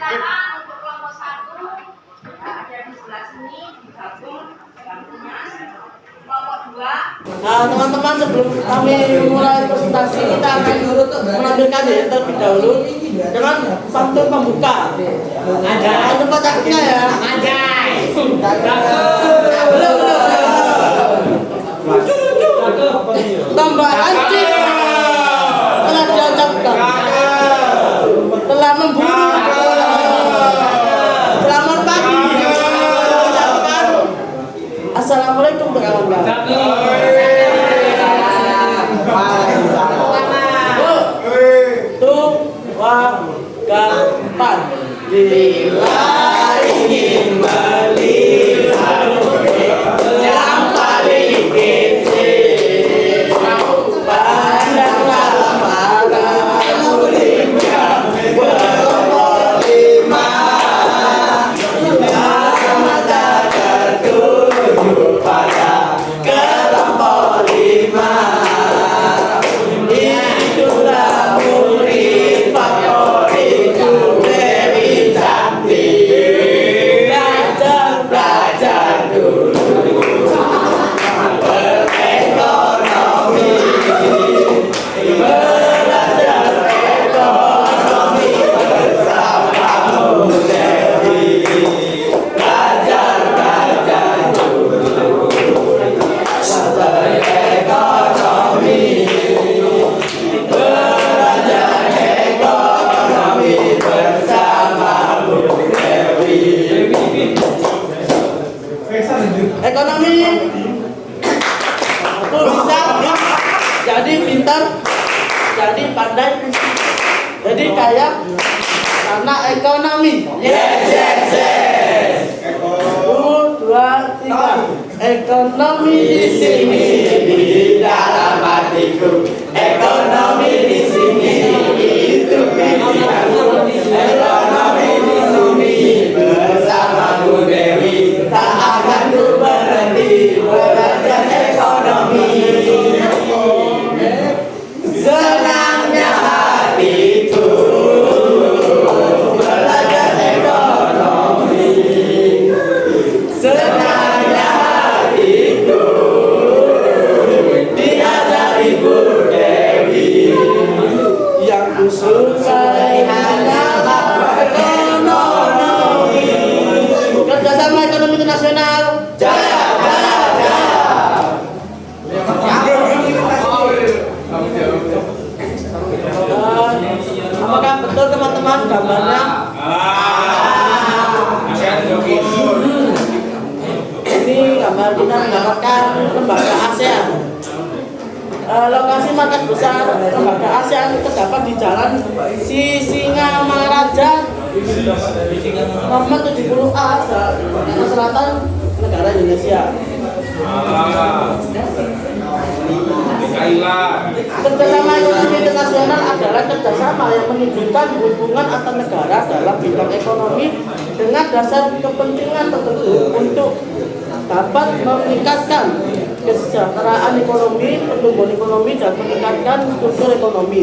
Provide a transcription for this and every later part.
silakan untuk kelompok 1 ada di sebelah sini digabung bangkunya. Kelompok 2. Nah, teman-teman, sebelum kami mulai presentasi, kita akan menampilkan ya terlebih dahulu dengan pantun pembuka. Ada tempat aknya ya. Tambah anjing telah diucapkan, telah memburu. Selamat pagi. Assalamualaikum kawan-kawan. Bila ingin melihat yang paling kecil, pandanglah para murid yang berkelompok 5 yang mata tertuju pada kelompok 5. Itulah murid favoritku. Belajar dulu berekonomi, belajar ekonomi bersamamu Dewi. Belajar dulu berekonomi, belajar ekonomi bersamamu Dewi. Ekonomi aku bisa jadi pintar, jadi pandai, jadi kaya karena ekonomi. Yes. 1, 2, 3. Ekonomi di sini di dalam hatiku. Ekonomi di sini itu pilihanku. Ekonomi di sini bersamamu Dewi. Tak akan ku berhenti belajar ekonomi. Senangnya hatiku belajar ekonomi. Senangnya hatiku diajari Bu Dewi. Yang ku sukai hanyalah ekonomi. Kerjasama ekonomi internasional. Jaya. Apakah betul teman-teman gambarnya? Ini gambar kita menggambarkan lembaga ASEAN. Lokasi markas besar lembaga ASEAN terdapat di Jalan Sisingamaraja nomor 70A selatan negara Indonesia. Kerjasama ekonomi internasional adalah kerjasama yang menunjukkan hubungan antar negara dalam bidang ekonomi dengan dasar kepentingan tertentu untuk dapat meningkatkan kesejahteraan ekonomi, pertumbuhan ekonomi, dan meningkatkan struktur ekonomi.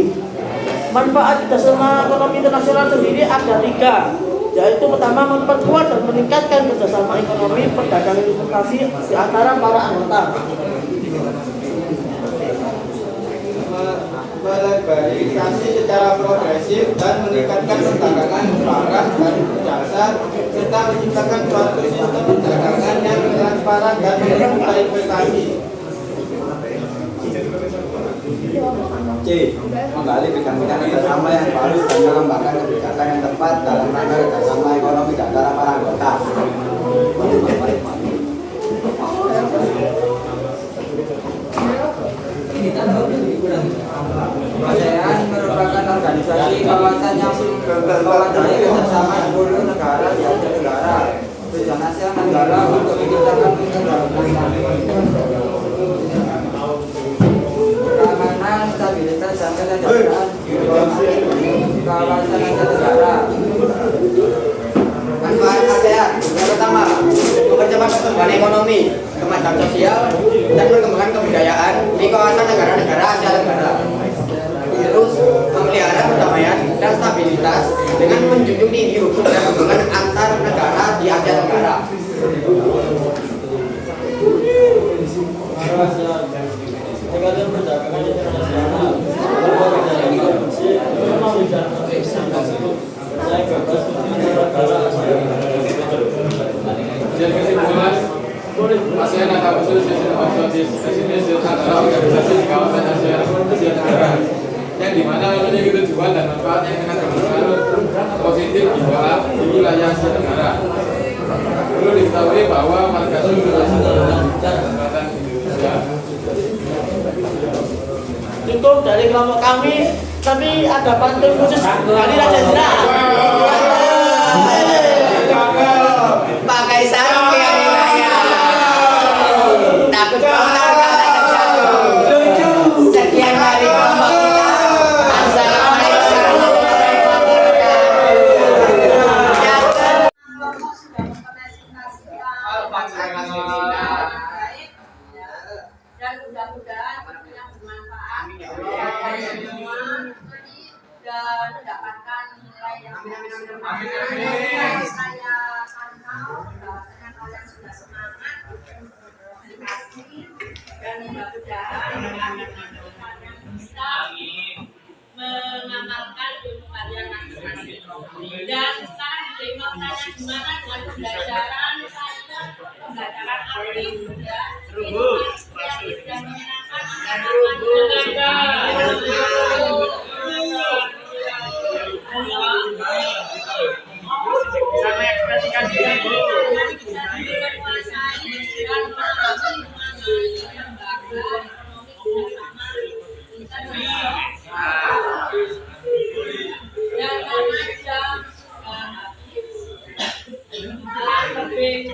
Manfaat kerjasama ekonomi internasional sendiri ada 3, yaitu pertama, memperkuat dan meningkatkan kerjasama ekonomi, perdagangan, investasi di antara para anggota. Melebarikasi secara progresif dan meningkatkan perdagangan barang dan jasa serta menciptakan suatu sistem perdagangan yang transparan dan membuka investasi. C. Menggali bidang-bidang kerjasama yang baru dan mengembangkan kebijakan yang tepat dalam rangka kerjasama ekonomi di antara para anggota. ASEAN merupakan organisasi kawasan yang mewadahi kerjasama 10 negara di Asia Tenggara. Tujuan ASEAN adalah untuk menciptakan keamanan, stabilitas, dan kesejahteraan di kawasan Asia Tenggara. Manfaat ASEAN yang pertama, mempercepat pertumbuhan ekonomi, kemajuan sosial, dan perkembangan kebudayaan di kawasan negara-negara Asia Tenggara. Terus memelihara perdamaian dan stabilitas dengan menjunjung tinggi hukum tujuan dan manfaat yang akan berpengaruh positif di wilayah Asia Tenggara. Perlu diketahui bahwa marga Indonesia cukup dari kelompok kami, tapi ada pantun khusus dari Rajendra. Pakai sarung yang raya, takut konar karena terjatuh. Lucu. Sekian dari kelompok kita. Assalamualaikum warahmatullahi wabarakatuh. Kelompok sudah mempresentasikan baik dan mudah-mudahan tentunya bermanfaat bagi semua dan mendapatkan nilai yang bagus. Saya pantau bahwasanya kalian sudah semangat dedikasi dan mudah-mudahan kalian bisa mengamalkan ilmu kalian masing-masing. Dan sekarang diberi pertanyaan gimana dengan pembelajaran saya, pembelajaran aktif ya, inovasi kreatif dan menyenangkan Bisa mengekspresikan diri. dan karena jam lebih